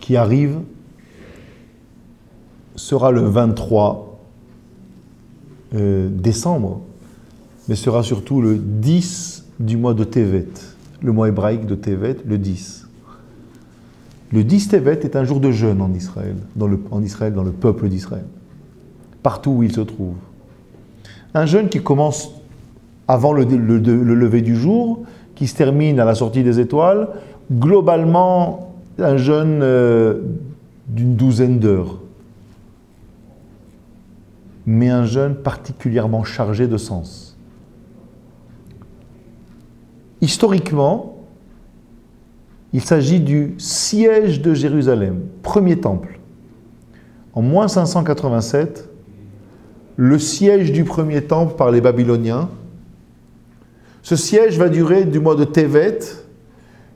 qui arrive sera le 23 décembre, mais sera surtout le 10 du mois de Tevet, le mois hébraïque de Tevet, le 10. Le 10 Tevet est un jour de jeûne en Israël, dans le peuple d'Israël, partout où il se trouve. Un jeûne qui commence avant le lever du jour, qui se termine à la sortie des étoiles, globalement un jeûne d'une douzaine d'heures. Mais un jeûne particulièrement chargé de sens. Historiquement, il s'agit du siège de Jérusalem, premier temple. En moins 587, le siège du premier temple par les Babyloniens. Ce siège va durer du mois de Tevet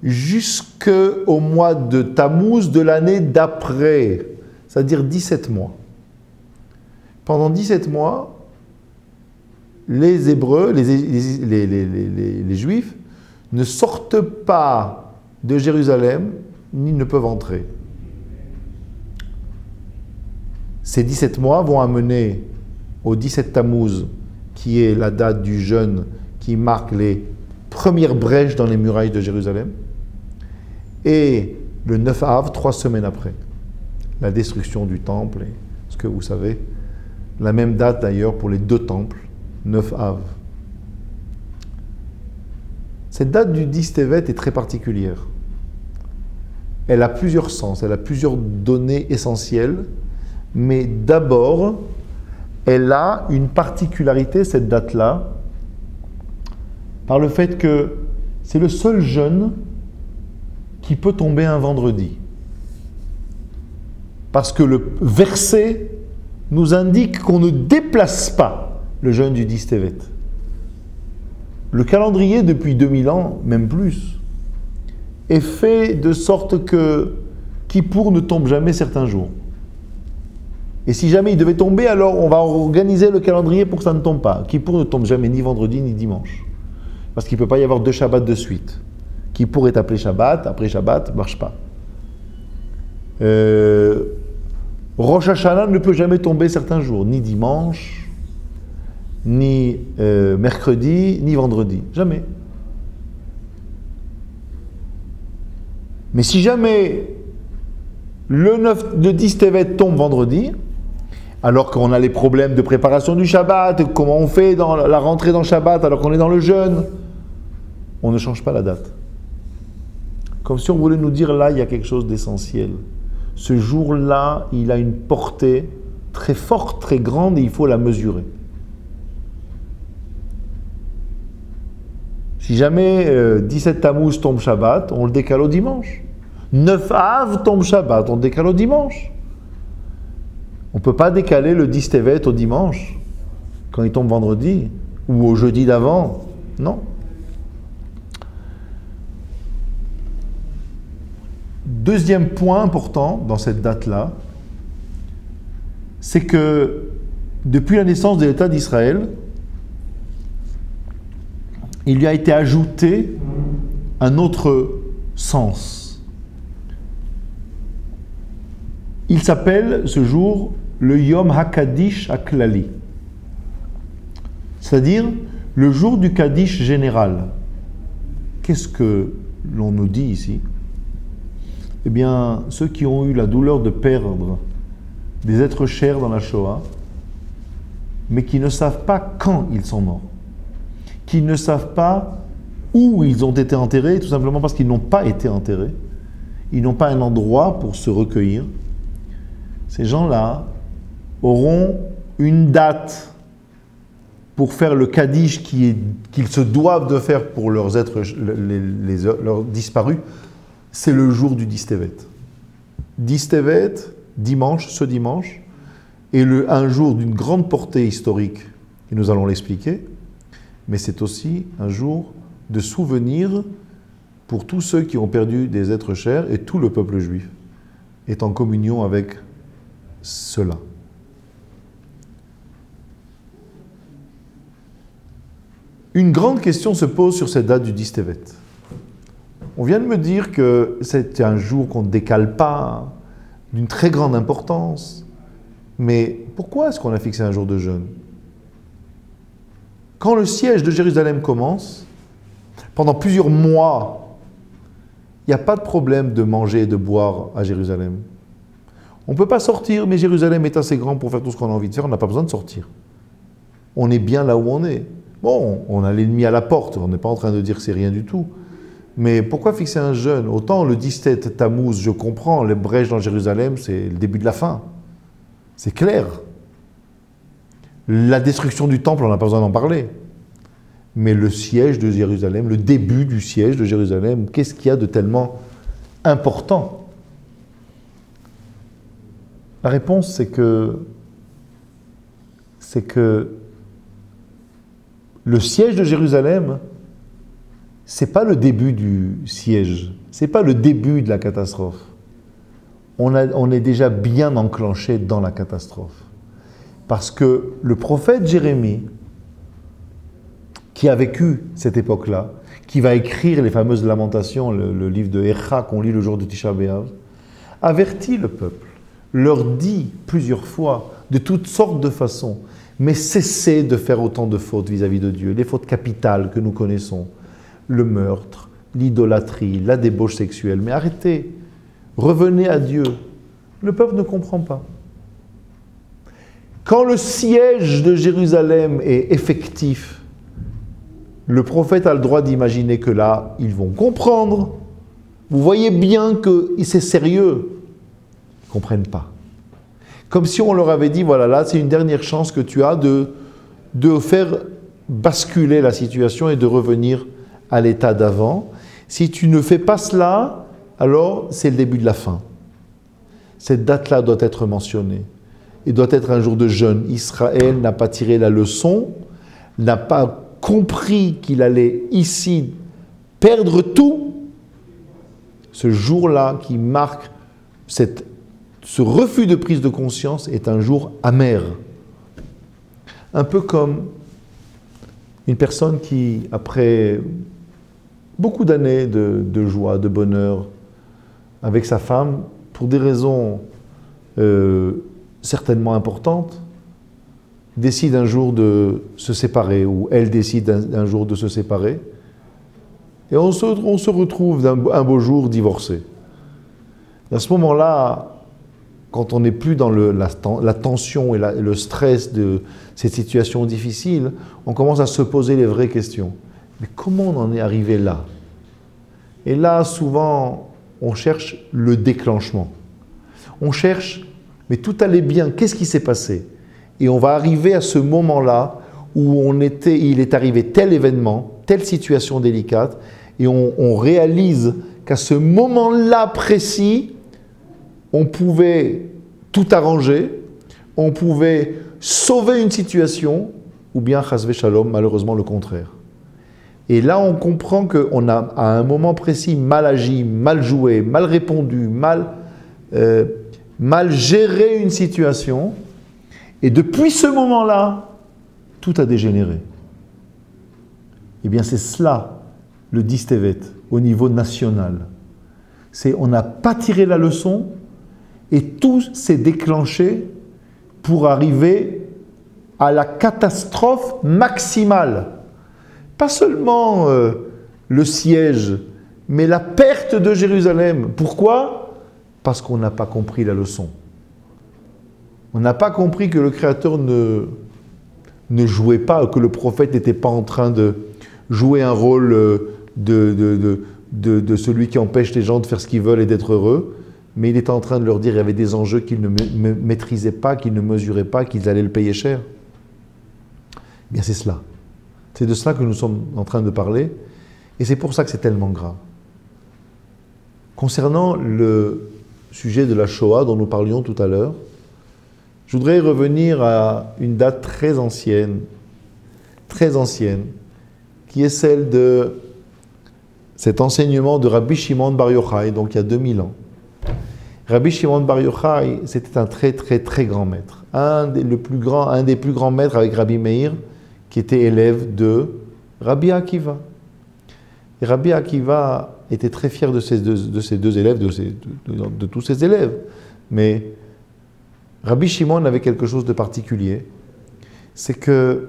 jusqu'au mois de Tammuz de l'année d'après, c'est-à-dire 17 mois. Pendant 17 mois, les Hébreux, les Juifs, ne sortent pas de Jérusalem, ni ne peuvent entrer. Ces 17 mois vont amener au 17 Tammuz, qui est la date du jeûne qui marque les premières brèches dans les murailles de Jérusalem, et le 9 Av, 3 semaines après, la destruction du temple, et ce que vous savez, la même date d'ailleurs pour les deux temples, 9 Av. Cette date du 10 Tevet est très particulière. Elle a plusieurs sens, elle a plusieurs données essentielles, mais d'abord, elle a une particularité, cette date-là, par le fait que c'est le seul jeûne qui peut tomber un vendredi. Parce que le verset nous indique qu'on ne déplace pas le jeûne du 10 Tevet. Le calendrier, depuis 2000 ans, même plus, est fait de sorte que Kippour ne tombe jamais certains jours. Et si jamais il devait tomber, alors on va organiser le calendrier pour que ça ne tombe pas. Kippour ne tombe jamais ni vendredi ni dimanche. Parce qu'il ne peut pas y avoir deux Shabbats de suite. Kippour est appelé Shabbat, après Shabbat, ne marche pas. Rosh Hashanah ne peut jamais tomber certains jours, ni dimanche, ni mercredi, ni vendredi. Jamais. Mais si jamais le 10 Tevet tombe vendredi, alors qu'on a les problèmes de préparation du Shabbat, comment on fait dans la rentrée dans le Shabbat alors qu'on est dans le jeûne, on ne change pas la date. Comme si on voulait nous dire là, il y a quelque chose d'essentiel. Ce jour-là, il a une portée très forte, très grande et il faut la mesurer. Si jamais 17 Tammuz tombe Shabbat, on le décale au dimanche. 9 Av tombe Shabbat, on le décale au dimanche. On ne peut pas décaler le 10 Tevet au dimanche, quand il tombe vendredi, ou au jeudi d'avant. Non. Deuxième point important dans cette date-là, c'est que depuis la naissance de l'État d'Israël, il lui a été ajouté un autre sens. Il s'appelle ce jour le Yom HaKadish HaKlali, c'est-à-dire le jour du Kaddish général. Qu'est-ce que l'on nous dit ici? Eh bien, ceux qui ont eu la douleur de perdre des êtres chers dans la Shoah, mais qui ne savent pas quand ils sont morts, qui ne savent pas où ils ont été enterrés, tout simplement parce qu'ils n'ont pas été enterrés, ils n'ont pas un endroit pour se recueillir. Ces gens-là auront une date pour faire le Kaddish qu'ils se doivent de faire pour leurs êtres, leurs disparus. C'est le jour du 10 Tevet. 10 Tevet, dimanche, ce dimanche, est un jour d'une grande portée historique, et nous allons l'expliquer, mais c'est aussi un jour de souvenir pour tous ceux qui ont perdu des êtres chers, et tout le peuple juif est en communion avec cela. Une grande question se pose sur cette date du 10 Tevet. On vient de me dire que c'est un jour qu'on ne décale pas, d'une très grande importance. Mais pourquoi est-ce qu'on a fixé un jour de jeûne? Quand le siège de Jérusalem commence, pendant plusieurs mois, il n'y a pas de problème de manger et de boire à Jérusalem. On ne peut pas sortir, mais Jérusalem est assez grand pour faire tout ce qu'on a envie de faire, on n'a pas besoin de sortir. On est bien là où on est. Bon, on a l'ennemi à la porte, on n'est pas en train de dire que c'est rien du tout. Mais pourquoi fixer un jeûne? Autant le 17 Tammuz, je comprends, les brèches dans Jérusalem, c'est le début de la fin. C'est clair. La destruction du temple, on n'a pas besoin d'en parler. Mais le siège de Jérusalem, le début du siège de Jérusalem, qu'est-ce qu'il y a de tellement important? La réponse, c'est que le siège de Jérusalem, c'est pas le début du siège, c'est pas le début de la catastrophe. On est déjà bien enclenché dans la catastrophe. Parce que le prophète Jérémie, qui a vécu cette époque-là, qui va écrire les fameuses lamentations, le livre de Echa qu'on lit le jour de Tisha B'Av, avertit le peuple, leur dit plusieurs fois, de toutes sortes de façons, mais cessez de faire autant de fautes vis-à-vis de Dieu, les fautes capitales que nous connaissons, le meurtre, l'idolâtrie, la débauche sexuelle, mais arrêtez, revenez à Dieu. Le peuple ne comprend pas. Quand le siège de Jérusalem est effectif, le prophète a le droit d'imaginer que là, ils vont comprendre. Vous voyez bien que c'est sérieux. Ils ne comprennent pas. Comme si on leur avait dit, voilà, là, c'est une dernière chance que tu as de faire basculer la situation et de revenir à l'état d'avant. Si tu ne fais pas cela, alors c'est le début de la fin. Cette date-là doit être mentionnée. Il doit être un jour de jeûne. Israël n'a pas tiré la leçon, n'a pas compris qu'il allait ici perdre tout. Ce jour-là qui marque ce refus de prise de conscience est un jour amer. Un peu comme une personne qui, après beaucoup d'années de joie, de bonheur, avec sa femme, pour des raisons certainement importantes, décide un jour de se séparer, ou elle décide un jour de se séparer, et on se retrouve un beau jour divorcé. Et à ce moment-là, quand on n'est plus dans la tension et le stress de cette situation difficile, on commence à se poser les vraies questions. Mais comment on en est arrivé là? Et là, souvent, on cherche le déclenchement. On cherche, mais tout allait bien, qu'est-ce qui s'est passé? Et on va arriver à ce moment-là où il est arrivé tel événement, telle situation délicate, et on réalise qu'à ce moment-là précis, on pouvait tout arranger, on pouvait sauver une situation, ou bien, chasvé shalom, malheureusement le contraire. Et là, on comprend qu'on a, à un moment précis, mal agi, mal joué, mal répondu, mal géré une situation. Et depuis ce moment-là, tout a dégénéré. Eh bien, c'est cela, le Distevet, au niveau national. On n'a pas tiré la leçon et tout s'est déclenché pour arriver à la catastrophe maximale. Pas seulement le siège, mais la perte de Jérusalem. Pourquoi? Parce qu'on n'a pas compris la leçon. On n'a pas compris que le Créateur ne jouait pas, que le prophète n'était pas en train de jouer un rôle de celui qui empêche les gens de faire ce qu'ils veulent et d'être heureux, mais il était en train de leur dire qu'il y avait des enjeux qu'ils ne maîtrisaient pas, qu'ils ne mesuraient pas, qu'ils allaient le payer cher. Eh bien, c'est cela. C'est de cela que nous sommes en train de parler, et c'est pour ça que c'est tellement grave. Concernant le sujet de la Shoah dont nous parlions tout à l'heure, je voudrais revenir à une date très ancienne, qui est celle de cet enseignement de Rabbi Shimon Bar Yochai, donc il y a 2000 ans. Rabbi Shimon Bar Yochai, c'était un très très très grand maître, un des plus grands maîtres avec Rabbi Meir, qui était élève de Rabbi Akiva. Et Rabbi Akiva était très fier de ses deux élèves, de tous ses élèves. Mais Rabbi Shimon avait quelque chose de particulier, c'est que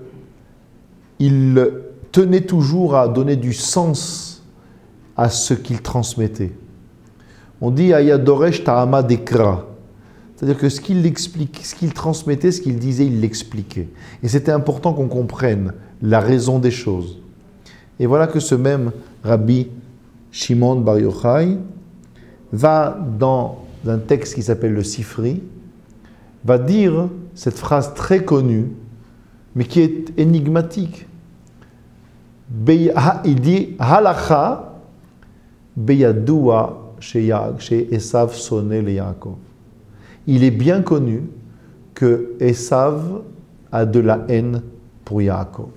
il tenait toujours à donner du sens à ce qu'il transmettait. On dit Ayadoresh Ta'ama Dekra, c'est-à-dire que ce qu'il explique, ce qu'il transmettait, ce qu'il disait, il l'expliquait. Et c'était important qu'on comprenne la raison des choses. Et voilà que ce même Rabbi Shimon Bar Yochai va dans un texte qui s'appelle le Sifri, va dire cette phrase très connue, mais qui est énigmatique. Il dit Halacha beyadua chez Esav sonné le Yaakov. Il est bien connu que Esav a de la haine pour Yaakov.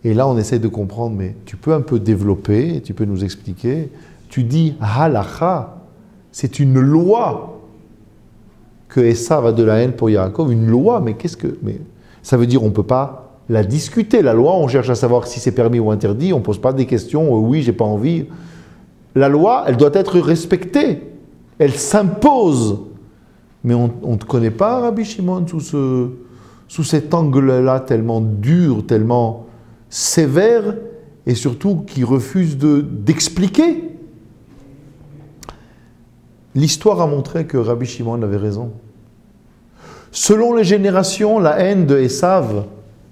Et là, on essaie de comprendre, mais tu peux un peu développer, tu peux nous expliquer. Tu dis halacha, c'est une loi que Esav a de la haine pour Yaakov. Une loi, mais qu'est-ce que... Mais ça veut dire on ne peut pas la discuter. La loi, on cherche à savoir si c'est permis ou interdit. On ne pose pas des questions, oui, j'ai pas envie. La loi, elle doit être respectée. Elle s'impose. Mais on ne te connaît pas, Rabbi Shimon, sous cet angle-là tellement dur, tellement sévère, et surtout qui refuse d'expliquer. L'histoire a montré que Rabbi Shimon avait raison. Selon les générations, la haine de Esav,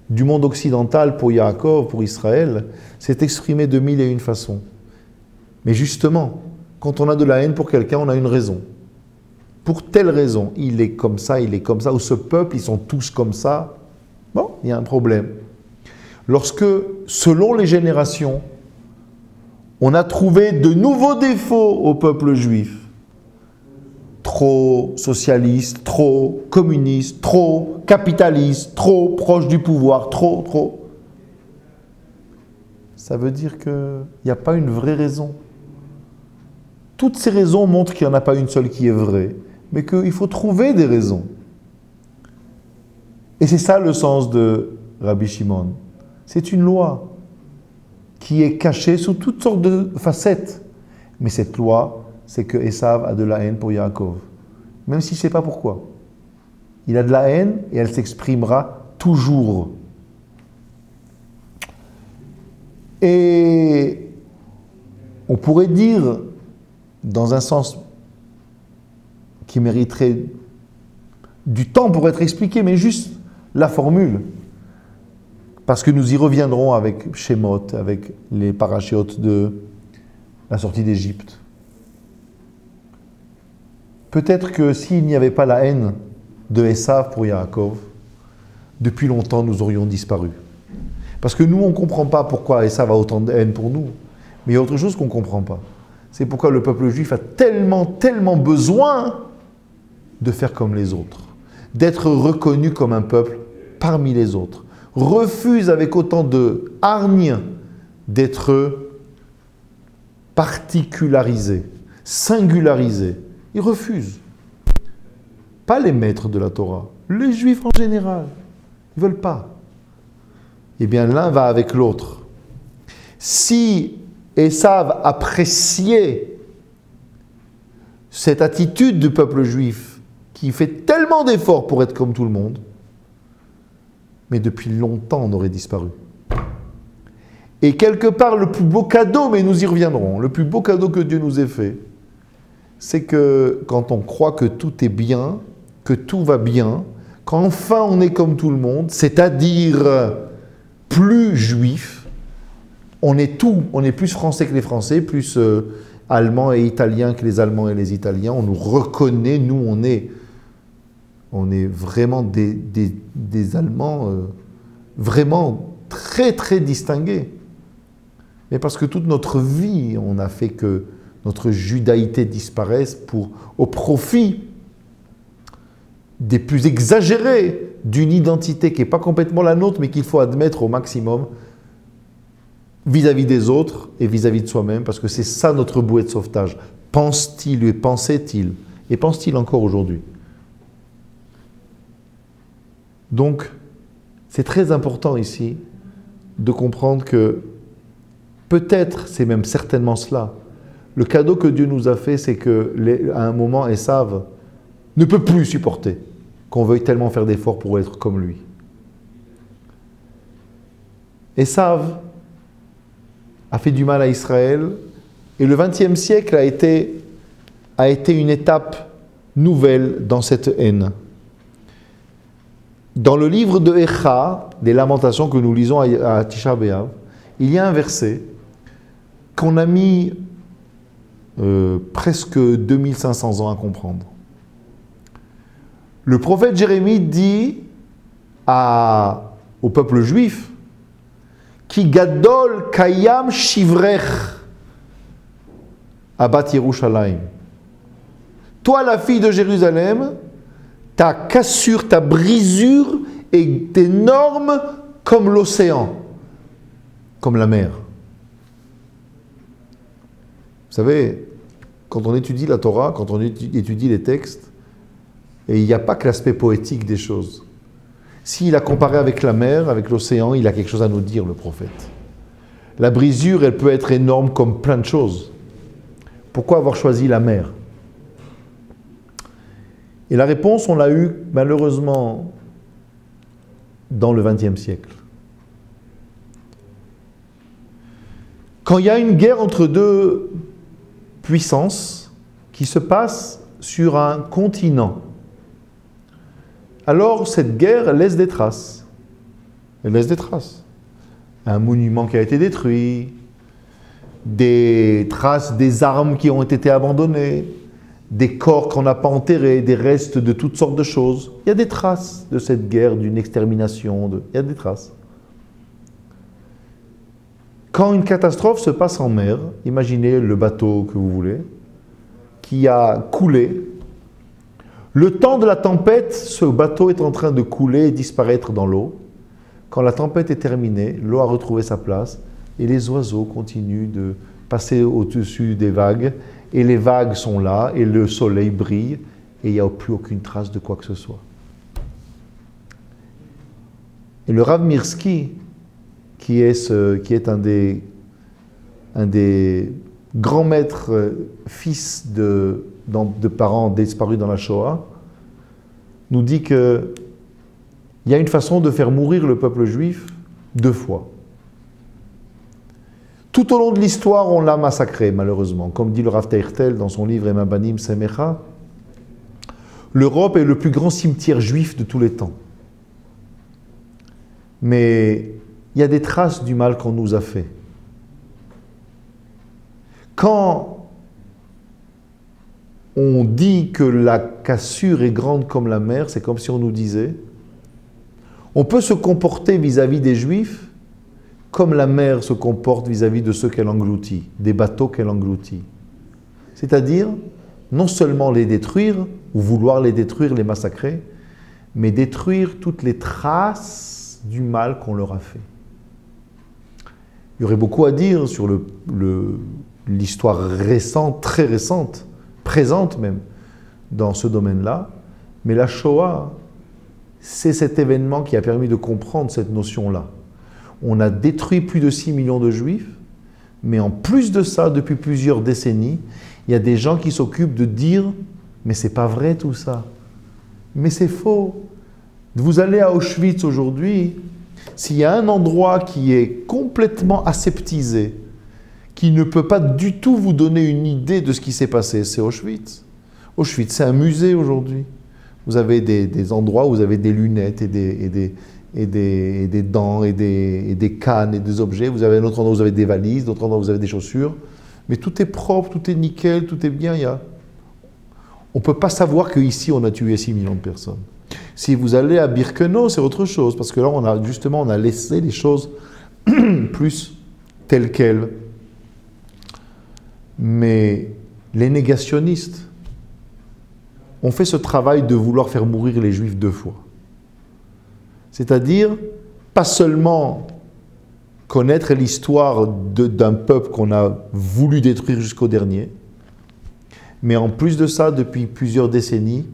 du monde occidental pour Yaakov, pour Israël, s'est exprimée de 1001 façons. Mais justement, quand on a de la haine pour quelqu'un, on a une raison. Pour telle raison, il est comme ça, ou ce peuple, ils sont tous comme ça, bon, il y a un problème. Lorsque, selon les générations, on a trouvé de nouveaux défauts au peuple juif, trop socialiste, trop communiste, trop capitaliste, trop proche du pouvoir, trop. Ça veut dire qu'il n'y a pas une vraie raison. Toutes ces raisons montrent qu'il n'y en a pas une seule qui est vraie, mais qu'il faut trouver des raisons. Et c'est ça le sens de Rabbi Shimon. C'est une loi qui est cachée sous toutes sortes de facettes. Mais cette loi, c'est que Esav a de la haine pour Yaakov. Même si je ne sais pas pourquoi. Il a de la haine et elle s'exprimera toujours. Et on pourrait dire, dans un sens qui mériterait du temps pour être expliqué, mais juste la formule. Parce que nous y reviendrons avec Shemot, avec les parachiotes de la sortie d'Égypte. Peut-être que s'il n'y avait pas la haine de Esav pour Yaakov, depuis longtemps nous aurions disparu. Parce que nous, on ne comprend pas pourquoi Esav a autant de haine pour nous. Mais il y a autre chose qu'on ne comprend pas. C'est pourquoi le peuple juif a tellement besoin de faire comme les autres, d'être reconnu comme un peuple parmi les autres. Refuse avec autant de hargne d'être particularisé, singularisé. Ils refusent. Pas les maîtres de la Torah, les juifs en général. Ils ne veulent pas. Eh bien, l'un va avec l'autre. Si Esav appréciait cette attitude du peuple juif qui fait tellement d'efforts pour être comme tout le monde, mais depuis longtemps on aurait disparu. Et quelque part, le plus beau cadeau, mais nous y reviendrons, le plus beau cadeau que Dieu nous ait fait, c'est que quand on croit que tout est bien, que tout va bien, qu'enfin on est comme tout le monde, c'est-à-dire plus juif, on est tout, on est plus français que les Français, plus allemand et italien que les Allemands et les Italiens, on nous reconnaît, nous on est vraiment des Allemands vraiment très distingués. Mais parce que toute notre vie, on a fait que notre judaïté disparaisse au profit des plus exagérés d'une identité qui n'est pas complètement la nôtre, mais qu'il faut admettre au maximum vis-à-vis des autres et vis-à-vis de soi-même, parce que c'est ça notre bouée de sauvetage. Pense-t-il et pensait-il, et pense-t-il encore aujourd'hui. Donc, c'est très important ici de comprendre que peut-être, c'est même certainement cela, Le cadeau que Dieu nous a fait, c'est que à un moment, Esav ne peut plus supporter qu'on veuille tellement faire d'efforts pour être comme lui. Esav a fait du mal à Israël et le XXe siècle a été une étape nouvelle dans cette haine. Dans le livre de Echa, des Lamentations que nous lisons à Tisha B'Av, il y a un verset qu'on a mis presque 2500 ans à comprendre. Le prophète Jérémie dit au peuple juif Ki gadol kayam shivrech abat Yerushalayim. Toi, la fille de Jérusalem, ta cassure, ta brisure est énorme comme l'océan, comme la mer. Vous savez, quand on étudie la Torah, quand on étudie les textes, et il n'y a pas que l'aspect poétique des choses. S'il a comparé avec la mer, avec l'océan, il a quelque chose à nous dire, le prophète. La brisure, elle peut être énorme comme plein de choses. Pourquoi avoir choisi la mer? Et la réponse, on l'a eue malheureusement dans le XXe siècle. Quand il y a une guerre entre deux puissances qui se passe sur un continent, alors cette guerre laisse des traces. Elle laisse des traces. Un monument qui a été détruit, des traces des armes qui ont été abandonnées, des corps qu'on n'a pas enterrés, des restes de toutes sortes de choses. Il y a des traces de cette guerre, d'une extermination. Il y a des traces. Quand une catastrophe se passe en mer, imaginez le bateau que vous voulez, qui a coulé. Le temps de la tempête, ce bateau est en train de couler et disparaître dans l'eau. Quand la tempête est terminée, l'eau a retrouvé sa place et les oiseaux continuent de passer au-dessus des vagues. Et les vagues sont là, et le soleil brille, et il n'y a plus aucune trace de quoi que ce soit. Et le Rav Mirsky, qui est un des grands maîtres, fils de parents disparus dans la Shoah, nous dit qu'il y a une façon de faire mourir le peuple juif 2 fois. Tout au long de l'histoire, on l'a massacré, malheureusement. Comme dit le Rav Teichtel dans son livre Ema Banim Semecha, l'Europe est le plus grand cimetière juif de tous les temps. Mais il y a des traces du mal qu'on nous a fait. Quand on dit que la cassure est grande comme la mer, c'est comme si on nous disait on peut se comporter vis-à-vis des Juifs comme la mer se comporte vis-à-vis de ceux qu'elle engloutit, des bateaux qu'elle engloutit. C'est-à-dire, non seulement les détruire, ou vouloir les détruire, les massacrer, mais détruire toutes les traces du mal qu'on leur a fait. Il y aurait beaucoup à dire sur l'histoire récente, très récente, présente même, dans ce domaine-là, mais la Shoah, c'est cet événement qui a permis de comprendre cette notion-là. On a détruit plus de 6 millions de Juifs, mais en plus de ça, depuis plusieurs décennies, il y a des gens qui s'occupent de dire « mais c'est pas vrai tout ça, mais c'est faux ». Vous allez à Auschwitz aujourd'hui, s'il y a un endroit qui est complètement aseptisé, qui ne peut pas du tout vous donner une idée de ce qui s'est passé, c'est Auschwitz. Auschwitz, c'est un musée aujourd'hui. Vous avez des endroits où vous avez des lunettes et des dents et des cannes et des objets. Vous avez un autre endroit où vous avez des valises, d'autres endroits où vous avez des chaussures. Mais tout est propre, tout est nickel, tout est bien. On ne peut pas savoir qu'ici, on a tué 6 millions de personnes. Si vous allez à Birkenau, c'est autre chose. Parce que là, on a laissé les choses plus telles quelles. Mais les négationnistes ont fait ce travail de vouloir faire mourir les Juifs 2 fois. C'est-à-dire, pas seulement connaître l'histoire d'un peuple qu'on a voulu détruire jusqu'au dernier, mais en plus de ça, depuis plusieurs décennies,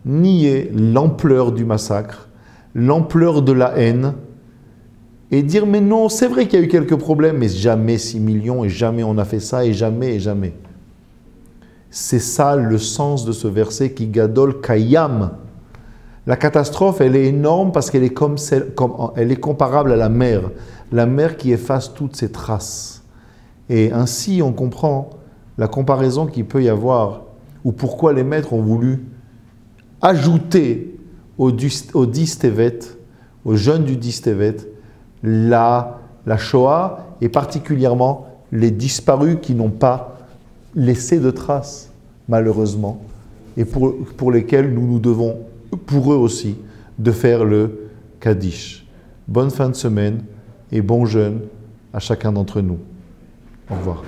nier l'ampleur du massacre, l'ampleur de la haine, et dire, mais non, c'est vrai qu'il y a eu quelques problèmes, mais jamais 6 millions, et jamais on a fait ça, et jamais, et jamais. C'est ça le sens de ce verset qui gadol kayam. La catastrophe, elle est énorme parce qu'elle est elle est comparable à la mer qui efface toutes ses traces. Et ainsi, on comprend la comparaison qu'il peut y avoir, ou pourquoi les maîtres ont voulu ajouter au 10 Tevet, aux jeunes du 10 Tevet, la Shoah, et particulièrement les disparus qui n'ont pas laissé de traces, malheureusement, et pour lesquels nous devons, pour eux aussi, de faire le Kaddish. Bonne fin de semaine et bon jeûne à chacun d'entre nous. Au revoir.